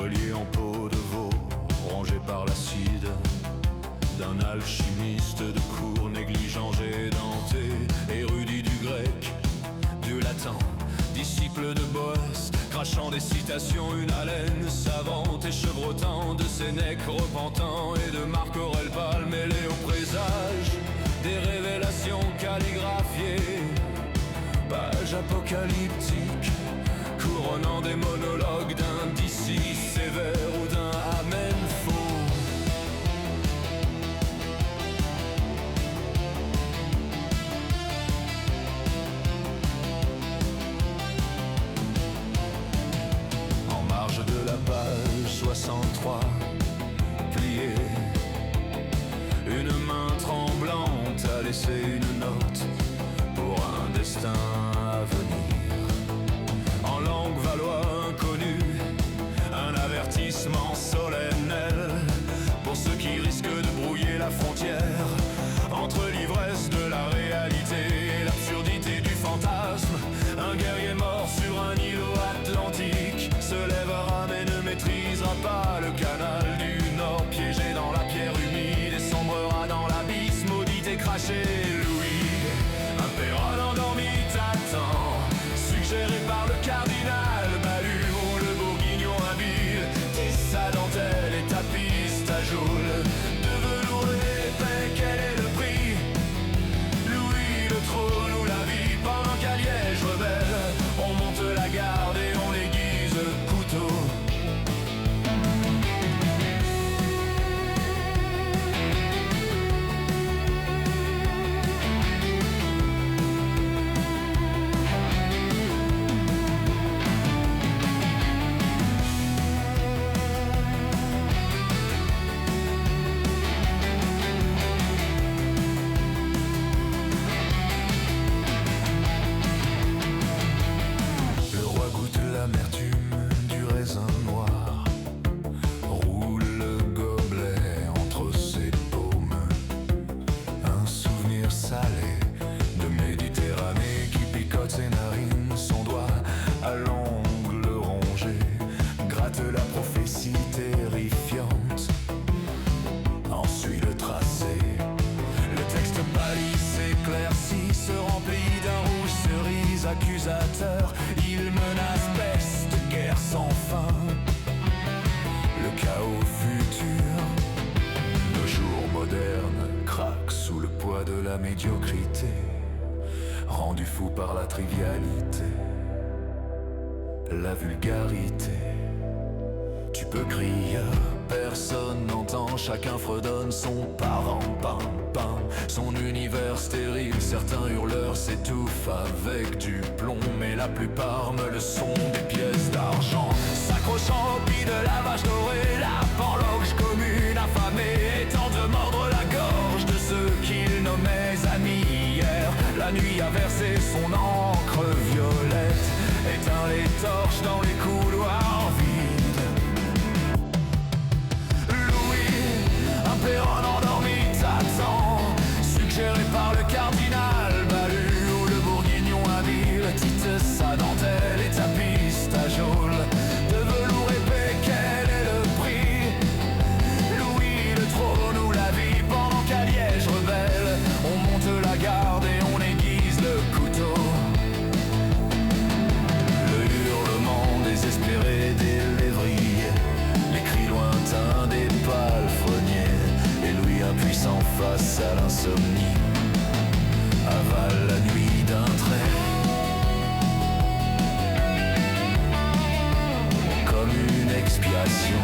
relié en peau de veau, rongé par l'acide d'un alchimiste de cour négligent et denté, érudit du grec, du latin, disciple de Boès, crachant des citations, une haleine savante et chevrotant de Sénèque repentant et de Marc Aurèle Pal mêlé au présage des révélations calligraphiées, pages apocalyptiques couronnant des monologues d'un d'ici sévère ou d'un amen faux. De la page 63, pliée, une main tremblante a laissé une note pour un destin à venir. En langue valois inconnue, un avertissement solennel pour ceux qui risquent de brouiller la frontière entre l'ivresse de la réalité et l'absurdité du fantasme. Un guerrier mort sur un îlot atlantique se lèvera mais ne maîtrisera pas le canal du Nord, piégé dans la pierre humide et sombrera dans l'abysse maudit et craché. Louis, un Péronne endormi t'attend, suggéré par le cardinal Balure, le bourguignon habile tisse sa dentelle et tapisse ta geôle de velours épais. Quel est le prix? Louis, le trône ou la vie, pendant qu'à Liège rebelle on monte la garde et on aiguise couteau. L'amertume du raisin noir roule le gobelet entre ses paumes. Un souvenir salé de Méditerranée qui picote ses narines. Son doigt à l'angle rongé gratte la prophétie terrifiante. Ensuite le tracé, le texte pâlit, s'éclaircit, se remplit d'un rouge cerise accusateur. Il menace peste, guerre sans fin, le chaos futur. Nos jours modernes craquent sous le poids de la médiocrité, rendu fou par la trivialité, la vulgarité. Tu peux crier, personne n'entend, chacun fredonne son parent-pain-pain. Son univers stérile, certains hurleurs s'étouffent avec du plomb, mais la plupart me le sont des pièces d'argent. S'accrochant au pied de la vache dorée, la horloge commune affamée, et tente de mordre la gorge de ceux qu'il nommait amis hier. La nuit a versé son encre violette, éteint les torches dans les couloirs vides. Un Péronne endormi t'attend, suggéré par le cardinal Balure, le bourguignon habile tisse sa dentelle et tapisse ta geôle de velours épais. Quel est le prix? Louis, le trône ou la vie, pendant qu'à Liège rebelle on monte la garde et on aiguise le couteau. Le hurlement désespéré des lévriers, les cris lointains des palefreniers, et Louis impuissant face à l'insomnie avale la nuit d'un trait. Comme une expiation,